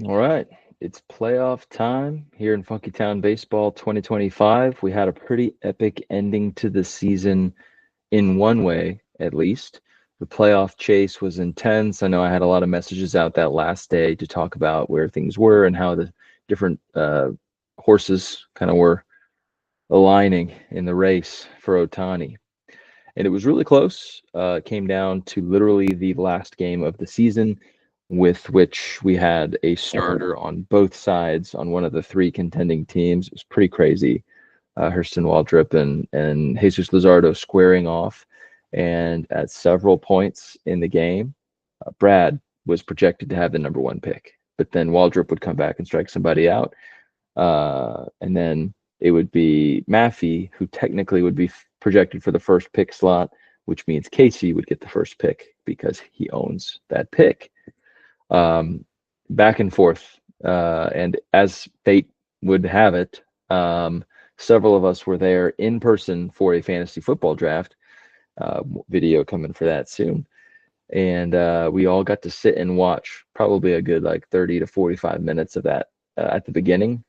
All right. It's playoff time here in Funky Town Baseball 2025. We had a pretty epic ending to the season in one way, at least. The playoff chase was intense. I know I had a lot of messages out that last day to talk about where things were and how the different horses kind of were aligning in the race for Otani. And it was really close. It came down to literally the last game of the season, with which we had a starter on both sides on one of the three contending teams. It was pretty crazy. Hurston Waldrop and Jesus Luzardo squaring off. And at several points in the game, Brad was projected to have the number one pick. But then Waldrop would come back and strike somebody out. And then it would be Maffey, who technically would be projected for the first pick slot, which means Casey would get the first pick because he owns that pick. Back and forth. And as fate would have it, several of us were there in person for a fantasy football draft. Video coming for that soon. And we all got to sit and watch probably a good like 30 to 45 minutes of that at the beginning.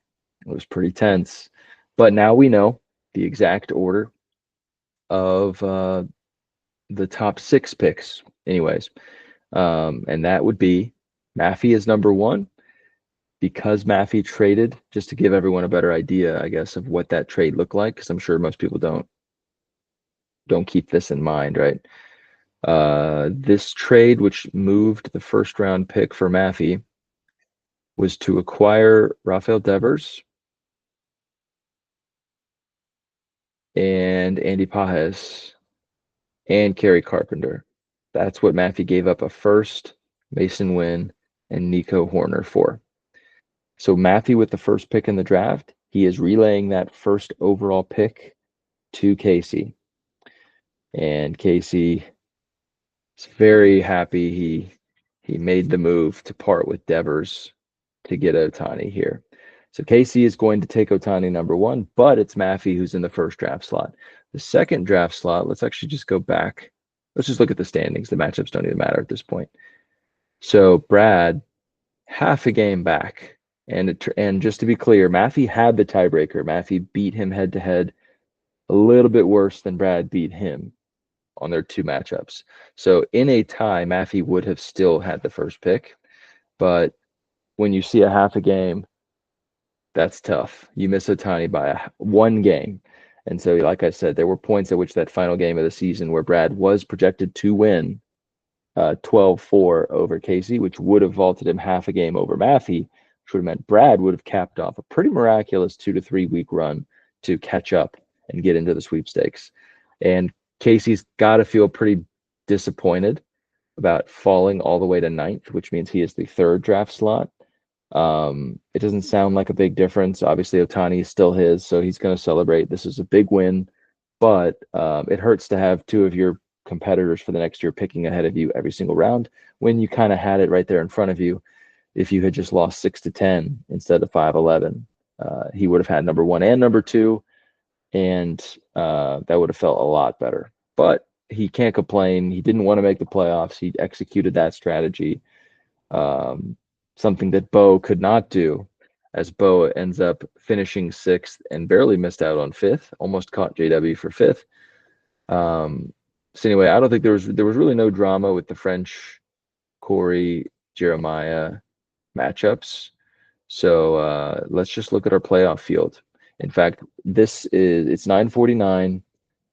It was pretty tense. But now we know the exact order of the top six picks, anyways. And that would be Maffey is number one because Maffey traded, just to give everyone a better idea, I guess, of what that trade looked like, because I'm sure most people don't keep this in mind, right? This trade, which moved the first round pick for Maffey, was to acquire Rafael Devers and Andy Pajes and Kerry Carpenter. That's what Maffey gave up a first, Mason Wynn, and Nico Horner for. So Maffey with the first pick in the draft, he is relaying that first overall pick to Casey. And Casey is very happy he made the move to part with Devers to get Otani here. So Casey is going to take Otani number one, but it's Maffey who's in the first draft slot. The second draft slot, let's actually just go back. Let's just look at the standings. The matchups don't even matter at this point. So Brad, half a game back. And just to be clear, Maffey had the tiebreaker. Maffey beat him head to head a little bit worse than Brad beat him on their two matchups. So in a tie, Maffey would have still had the first pick. But when you see a half a game, that's tough. You miss Otani by one game. And so, like I said, there were points at which that final game of the season where Brad was projected to win 12-4 over Casey, which would have vaulted him half a game over Maffey, which would have meant Brad would have capped off a pretty miraculous 2 to 3 week run to catch up and get into the sweepstakes. And Casey's got to feel pretty disappointed about falling all the way to ninth, which means he is the third draft slot. It doesn't sound like a big difference. Obviously, Otani is still his, so he's going to celebrate. This is a big win, but it hurts to have two of your competitors for the next year picking ahead of you every single round when you kind of had it right there in front of you. If you had just lost 6-10 instead of 5-11, he would have had number one and number two, and that would have felt a lot better. But he can't complain. He didn't want to make the playoffs. He executed that strategy. Something that Bo could not do, as Bo ends up finishing sixth and barely missed out on fifth, almost caught JW for fifth. So anyway, I don't think there was really no drama with the French Corey Jeremiah matchups. So let's just look at our playoff field. In fact, it's 9:49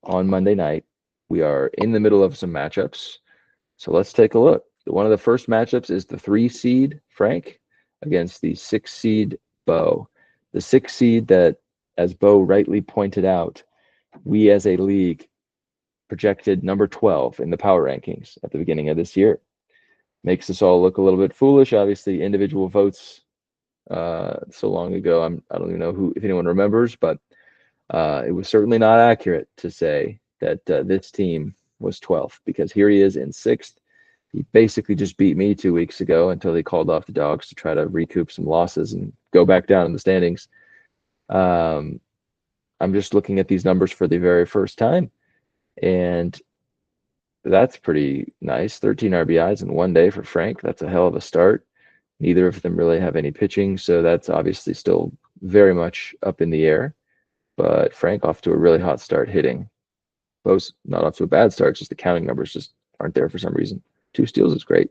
on Monday night. We are in the middle of some matchups. So let's take a look. One of the first matchups is the 3 seed Frank against the 6 seed Bo. The 6 seed that, as Bo rightly pointed out, we as a league projected number 12 in the power rankings at the beginning of this year. Makes us all look a little bit foolish. Obviously, individual votes so long ago. I don't even know if anyone remembers, but it was certainly not accurate to say that this team was 12th, because here he is in 6th. He basically just beat me 2 weeks ago until he called off the dogs to try to recoup some losses and go back down in the standings. I'm just looking at these numbers for the very first time, and that's pretty nice. 13 RBIs in one day for Frank. That's a hell of a start. Neither of them really have any pitching, so that's obviously still very much up in the air. But Frank off to a really hot start hitting. Bo's not off to a bad start, just the counting numbers just aren't there for some reason. 2 steals is great.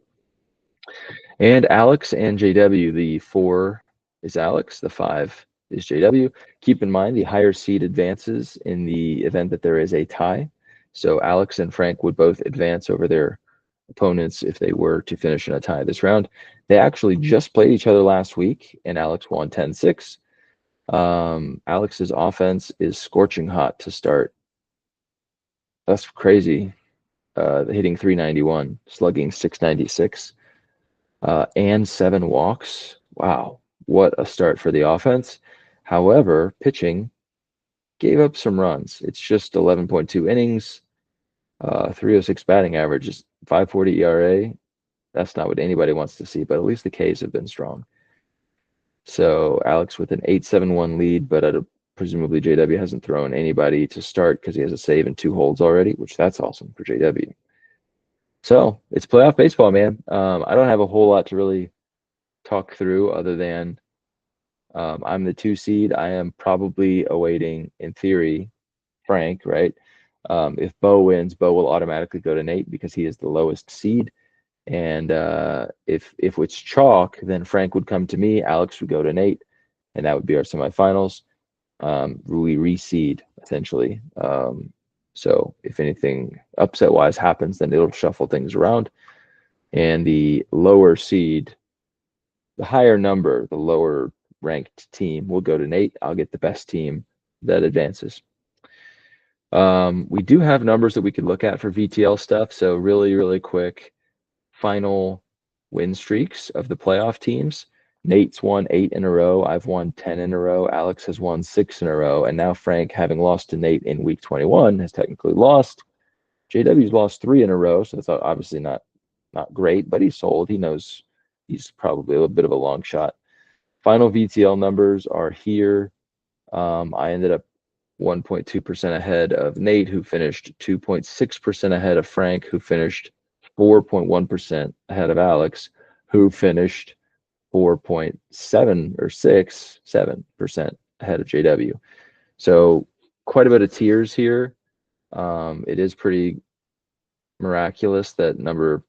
And Alex and JW, the 4 is Alex, the 5 is JW. Keep in mind the higher seed advances in the event that there is a tie. So Alex and Frank would both advance over their opponents if they were to finish in a tie this round. They actually just played each other last week, and Alex won 10-6. Alex's offense is scorching hot to start. That's crazy. Hitting 391, slugging 696, and 7 walks. Wow, what a start for the offense. However, pitching gave up some runs. It's just 11.2 innings, 306 batting average, just 5.40 ERA. That's not what anybody wants to see, but at least the Ks have been strong. So Alex with an 8-7-1 lead, but presumably JW hasn't thrown anybody to start because he has a save and 2 holds already, which that's awesome for JW. So it's playoff baseball, man. I don't have a whole lot to really talk through other than I'm the 2 seed. I am probably awaiting, in theory, Frank, right? If Bo wins, Bo will automatically go to Nate because he is the lowest seed. And if it's chalk, then Frank would come to me, Alex would go to Nate, and that would be our semifinals. We reseed, essentially. So if anything upset-wise happens, then it'll shuffle things around. And the lower seed, the higher number, the lower ranked team will go to Nate. I'll get the best team that advances. We do have numbers that we could look at for VTL stuff. So really, really quick, final win streaks of the playoff teams. Nate's won 8 in a row. I've won 10 in a row. Alex has won 6 in a row. And now Frank, having lost to Nate in week 21, has technically lost. JW's lost 3 in a row, so that's obviously not great, but he's sold. He knows he's probably a little bit of a long shot. Final VTL numbers are here. I ended up 1.2% ahead of Nate, who finished 2.6% ahead of Frank, who finished 4.1% ahead of Alex, who finished 4.7 or 7% ahead of JW. So quite a bit of tiers here. It is pretty miraculous that number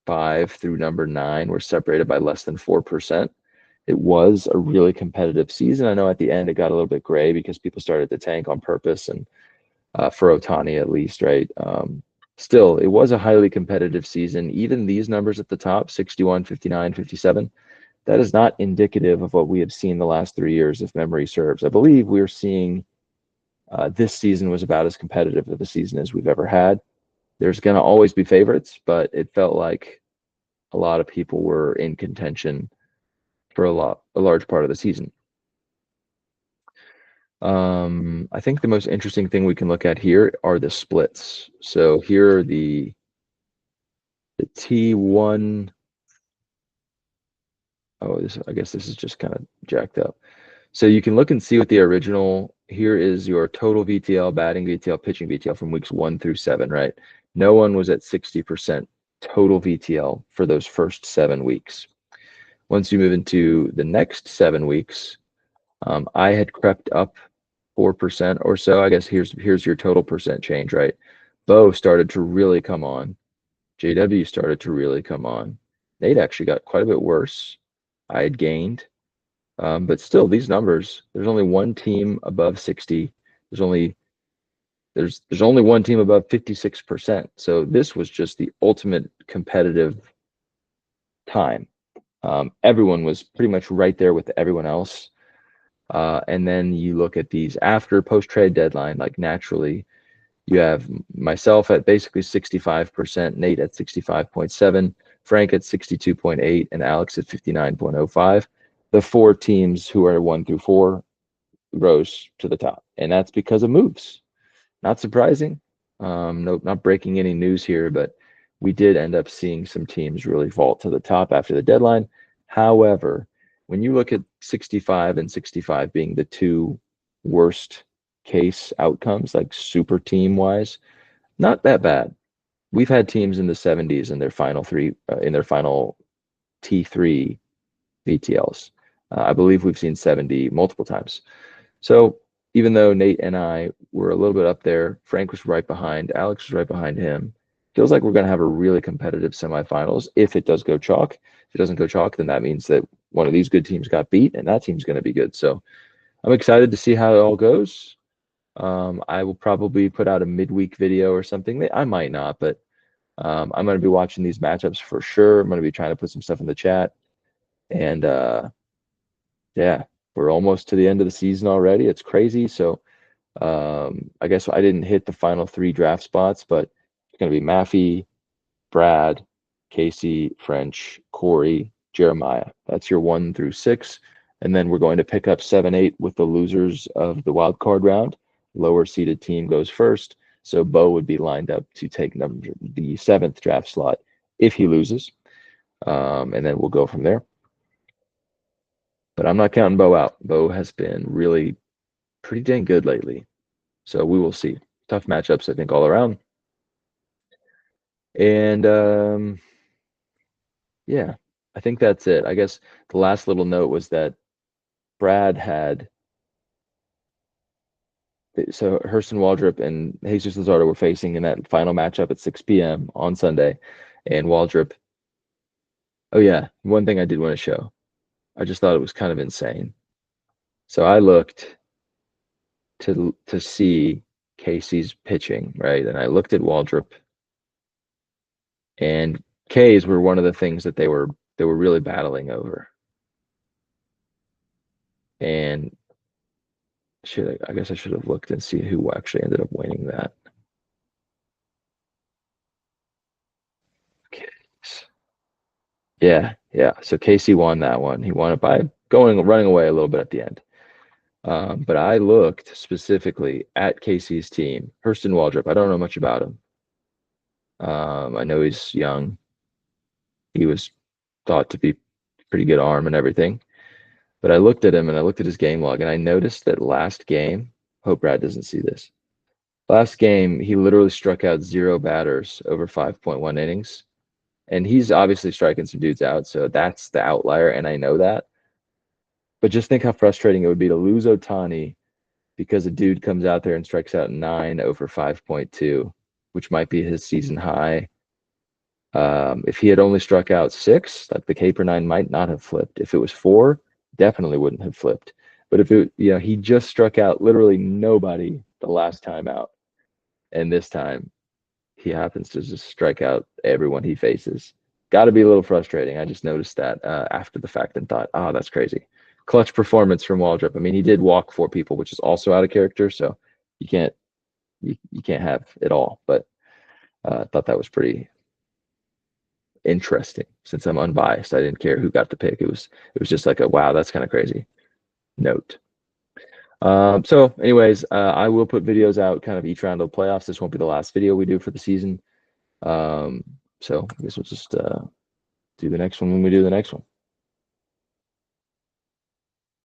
5 through number 9 were separated by less than 4%. It was a really competitive season. I know at the end it got a little bit gray because people started to tank on purpose, and for Ohtani at least, right? Still, it was a highly competitive season. Even these numbers at the top, 61, 59, 57, that is not indicative of what we have seen the last 3 years, if memory serves. I believe we're seeing this season was about as competitive of a season as we've ever had. There's going to always be favorites, but it felt like a lot of people were in contention for a large part of the season. I think the most interesting thing we can look at here are the splits. So here are the T1. Oh, I guess this is just kind of jacked up. So you can look and see what the original, here is your total VTL, batting VTL, pitching VTL from weeks 1 through 7, right? No one was at 60% total VTL for those first 7 weeks. Once you move into the next 7 weeks, I had crept up 4% or so. I guess here's your total percent change, right? Bo started to really come on. JW started to really come on. Nate actually got quite a bit worse. I had gained. But still, these numbers, there's only one team above 60. There's only one team above 56%. So this was just the ultimate competitive time. Everyone was pretty much right there with everyone else. And then you look at these after post-trade deadline, like naturally, you have myself at basically 65%, Nate at 65.7, Frank at 62.8, and Alex at 59.05. The 4 teams who are 1 through 4 rose to the top, and that's because of moves. Not surprising. No, not breaking any news here, but we did end up seeing some teams really vault to the top after the deadline. However, when you look at 65 and 65 being the 2 worst case outcomes, like super team wise, not that bad. We've had teams in the 70s in their final 3, in their final T3 VTLs. I believe we've seen 70 multiple times. So even though Nate and I were a little bit up there, Frank was right behind, Alex was right behind him. Feels like we're going to have a really competitive semifinals if it does go chalk. If it doesn't go chalk, then that means that one of these good teams got beat, and that team's going to be good. So I'm excited to see how it all goes. I will probably put out a midweek video or something. I might not, but I'm going to be watching these matchups for sure. I'm going to be trying to put some stuff in the chat. And yeah, we're almost to the end of the season already. It's crazy. So I guess I didn't hit the final 3 draft spots, but it's going to be Maffey, Brad, Casey, French, Corey, Jeremiah. That's your 1 through 6. And then we're going to pick up 7, 8 with the losers of the wild card round. Lower seeded team goes first. So Bo would be lined up to take the 7th draft slot if he loses. And then we'll go from there. But I'm not counting Bo out. Bo has been really pretty dang good lately. So we will see. Tough matchups, I think, all around. And yeah, I think that's it. I guess the last little note was that Brad had so Hurston Waldrop and Jesus Luzardo were facing in that final matchup at 6 p.m. on Sunday. And Waldrop, oh yeah, one thing I did want to show. I just thought it was kind of insane. So I looked to see Casey's pitching, right? And I looked at Waldrop, and K's were one of the things that they were really battling over. And I guess I should have looked and see who actually ended up winning that. Okay. Yeah. So Casey won that one. He won it by running away a little bit at the end. But I looked specifically at Casey's team, Hurston Waldrop. I don't know much about him. I know he's young. He was thought to be pretty good arm and everything. But I looked at him and I looked at his game log, and I noticed that last game, hope Brad doesn't see this. Last game, he literally struck out 0 batters over 5.1 innings. And he's obviously striking some dudes out, so that's the outlier, and I know that. But just think how frustrating it would be to lose Ohtani because a dude comes out there and strikes out 9 over 5.2, which might be his season high. If he had only struck out 6, like the K per 9 might not have flipped. If it was 4, definitely wouldn't have flipped. But if it, he just struck out literally nobody the last time out, and this time he happens to just strike out everyone he faces. Got to be a little frustrating. I just noticed that after the fact and thought, oh, that's crazy. Clutch performance from Waldrop. I mean, he did walk 4 people, which is also out of character, so you can't have it all. But I thought that was pretty interesting. Since I'm unbiased, I didn't care who got the pick. It was just like a wow, that's kind of crazy note. So anyways, I will put videos out kind of each round of the playoffs. This won't be the last video we do for the season. So I guess we'll just do the next one when we do the next one.